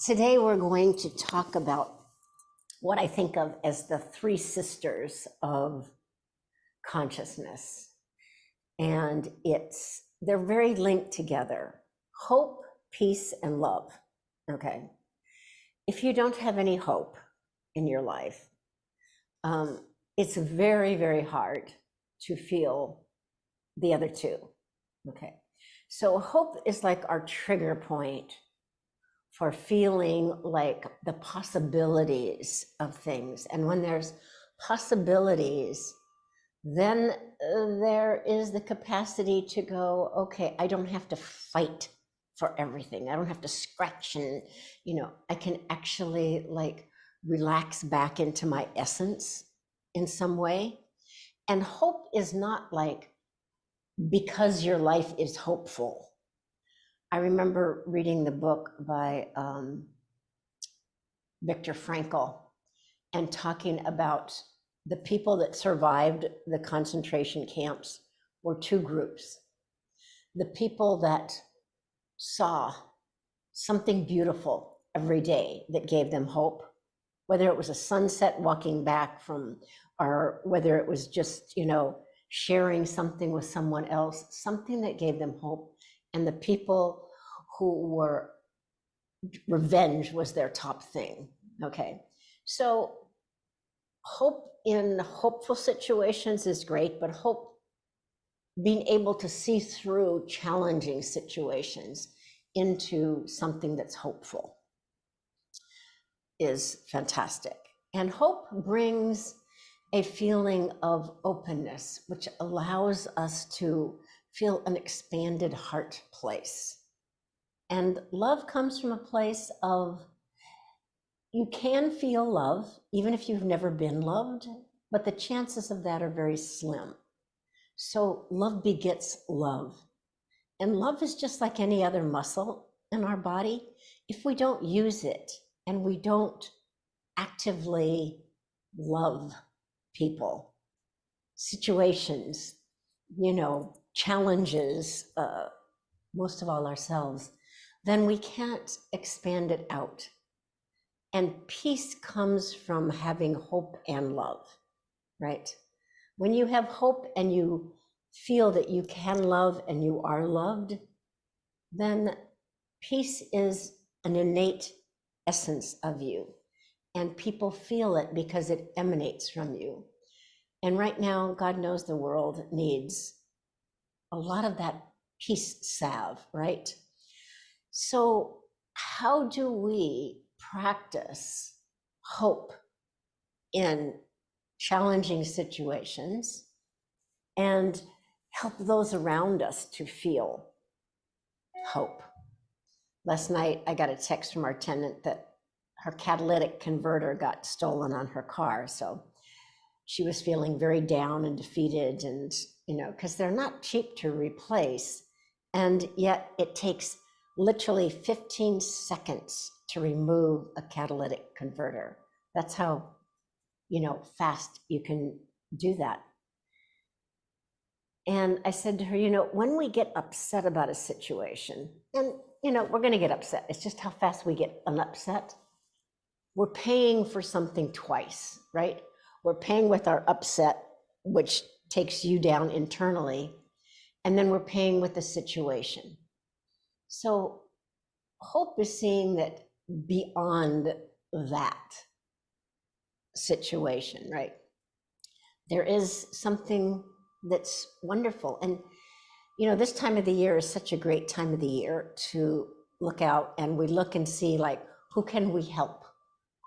Today we're going to talk about what I think of as the three sisters of consciousness. And they're very linked together: hope, peace, and love. Okay. If you don't have any hope in your life, it's very, very hard to feel the other two. Okay. So hope is like our trigger point for feeling like the possibilities of things. And when there's possibilities, then there is the capacity to go, okay, I don't have to fight for everything. I don't have to scratch and, I can actually relax back into my essence in some way. And hope is not like because your life is hopeful. I remember reading the book by Viktor Frankl and talking about the people that survived the concentration camps were two groups. The people that saw something beautiful every day that gave them hope, whether it was a sunset walking back from, or whether it was just, sharing something with someone else, something that gave them hope. And the people who were, revenge was their top thing. Okay. So hope in hopeful situations is great, but hope, being able to see through challenging situations into something that's hopeful, is fantastic. And hope brings a feeling of openness, which allows us to feel an expanded heart place. And love comes from a place of, you can feel love even if you've never been loved, but the chances of that are very slim. So love begets love. And love is just like any other muscle in our body. If we don't use it and we don't actively love people, situations, challenges, most of all ourselves, then we can't expand it out. And peace comes from having hope and love, right? When you have hope and you feel that you can love and you are loved, then peace is an innate essence of you. And people feel it because it emanates from you. And right now, God knows the world needs a lot of that peace salve, right? So how do we practice hope in challenging situations and help those around us to feel hope? Last night, I got a text from our tenant that her catalytic converter got stolen on her car. So she was feeling very down and defeated, and, because they're not cheap to replace. And yet it takes literally 15 seconds to remove a catalytic converter. That's how, fast you can do that. And I said to her, when we get upset about a situation, and, we're going to get upset. It's just how fast we get an upset. We're paying for something twice, right? We're paying with our upset, which takes you down internally, and then we're paying with the situation. So hope is seeing that beyond that situation, right? There is something that's wonderful. And, this time of the year is such a great time of the year to look out, and we look and see, who can we help?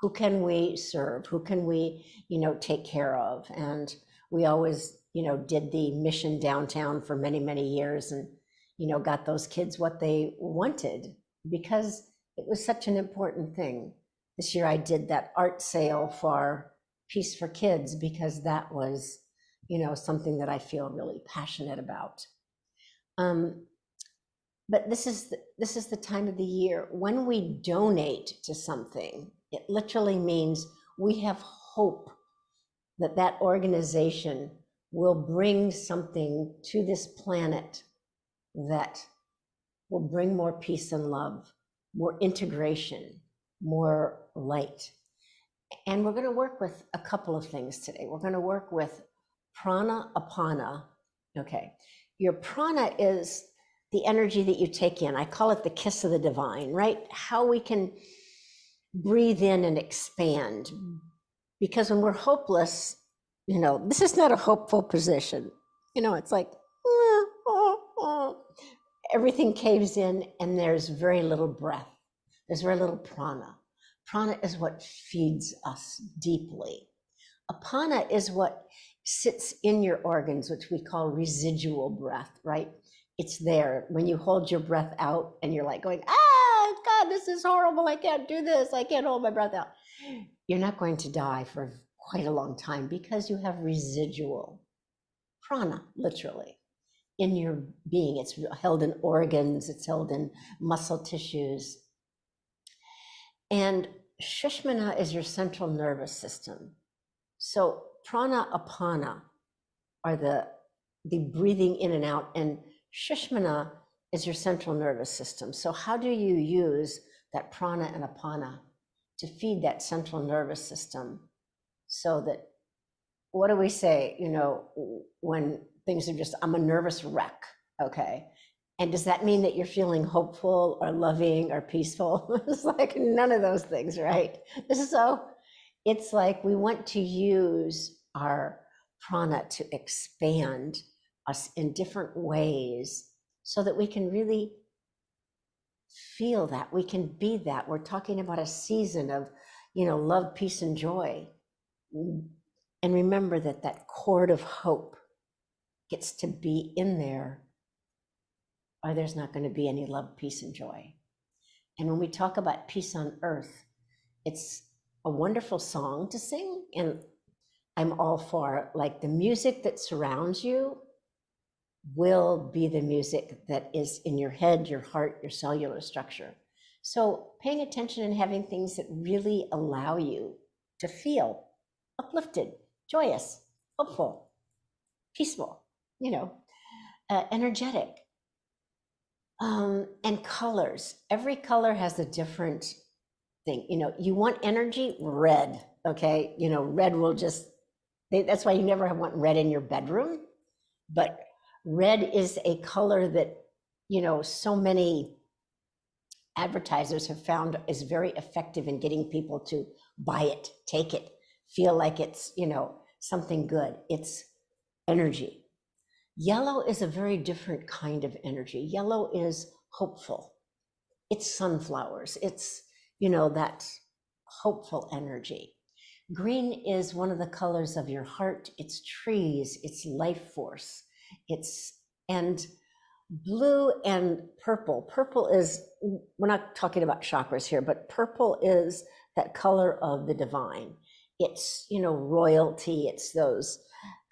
Who can we serve? Who can we, take care of? And we always, did the mission downtown for many, many years, and, got those kids what they wanted because it was such an important thing. This year I did that art sale for Peace for Kids because that was, something that I feel really passionate about. But this is the time of the year when we donate to something. It literally means we have hope that that organization will bring something to this planet that will bring more peace and love, more integration, more light. And we're going to work with a couple of things today. We're going to work with prana apana. Okay. Your prana is the energy that you take in. I call it the kiss of the divine, right? How we can breathe in and expand. Because when we're hopeless, this is not a hopeful position. It's like, everything caves in and there's very little breath. There's very little prana. Prana is what feeds us deeply. Apana is what sits in your organs, which we call residual breath, right? It's there when you hold your breath out and you're like going, God, this is horrible. I can't do this. I can't hold my breath out. You're not going to die for quite a long time because you have residual prana, literally, in your being. It's held in organs, it's held in muscle tissues. And Shushmana is your central nervous system. So prana apana are the breathing in and out, and Shushmana is your central nervous system. So how do you use that prana and apana to feed that central nervous system so that, what do we say, when things are just, I'm a nervous wreck, okay? And does that mean that you're feeling hopeful or loving or peaceful? It's like none of those things, right? So it's like we want to use our prana to expand us in different ways so that we can really feel that, we can be that. We're talking about a season of, love, peace, and joy. And remember that that cord of hope gets to be in there, or there's not going to be any love, peace, and joy. And when we talk about peace on earth, it's a wonderful song to sing, and I'm all for, like, the music that surrounds you will be the music that is in your head, your heart, your cellular structure. So paying attention and having things that really allow you to feel uplifted, joyous, hopeful, peaceful, energetic. And colors. Every color has a different thing. You want energy, red, okay? Red will just, that's why you never want red in your bedroom. But red is a color that, so many advertisers have found is very effective in getting people to buy it, take it, feel like it's, something good. It's energy. Yellow is a very different kind of energy. Yellow is hopeful. It's sunflowers. It's, that hopeful energy. Green is one of the colors of your heart. It's trees, it's life force. And blue and purple. Purple is, we're not talking about chakras here, but purple is that color of the divine. It's, royalty. It's those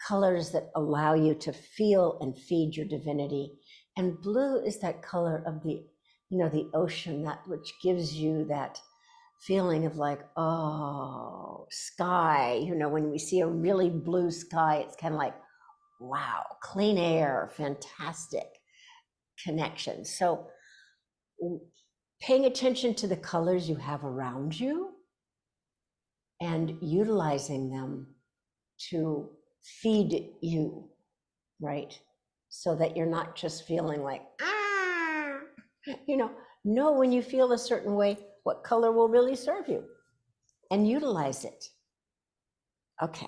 colors that allow you to feel and feed your divinity. And blue is that color of the, the ocean, that which gives you that feeling of like, oh, sky. When we see a really blue sky, it's kind of like, wow, clean air, fantastic connection. So paying attention to the colors you have around you and utilizing them to feed you, right? So that you're not just feeling like, know when you feel a certain way, what color will really serve you, and utilize it. Okay.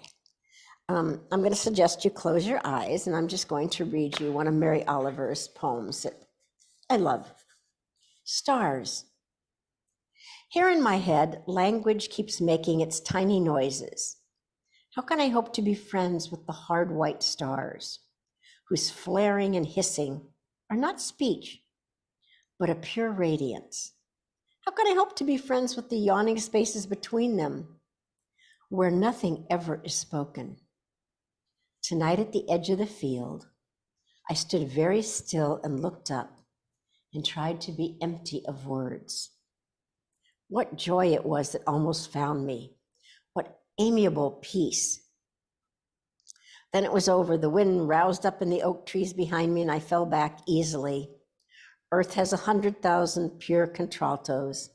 I'm going to suggest you close your eyes, and I'm just going to read you one of Mary Oliver's poems that I love. Stars. Here in my head, language keeps making its tiny noises. How can I hope to be friends with the hard white stars, whose flaring and hissing are not speech, but a pure radiance? How can I hope to be friends with the yawning spaces between them, where nothing ever is spoken? Tonight at the edge of the field, I stood very still and looked up and tried to be empty of words. What joy it was that almost found me. What amiable peace. Then it was over. The wind roused up in the oak trees behind me and I fell back easily. Earth has 100,000 pure contraltos.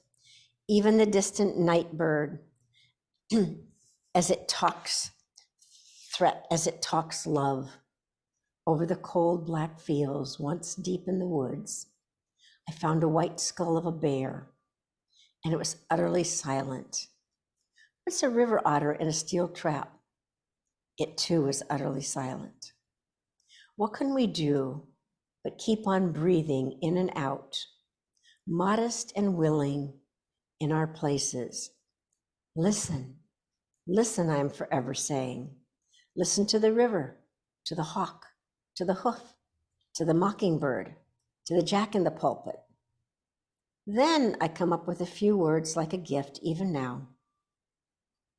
even the distant night bird, as it talks as it talks love over the cold black fields, once deep in the woods. I found a white skull of a bear, and it was utterly silent. It's a river otter in a steel trap. It too was utterly silent. What can we do but keep on breathing in and out, modest and willing in our places? Listen, listen, I am forever saying. Listen to the river, to the hawk, to the hoof, to the mockingbird, to the jack in the pulpit. Then I come up with a few words like a gift even now.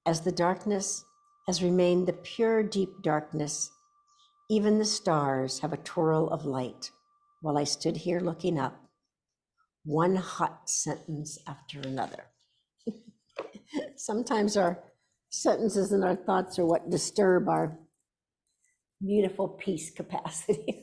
As the darkness has remained the pure, deep darkness, even the stars have a twirl of light while I stood here looking up, one hot sentence after another. Sometimes our sentences and our thoughts are what disturb our beautiful peace capacity.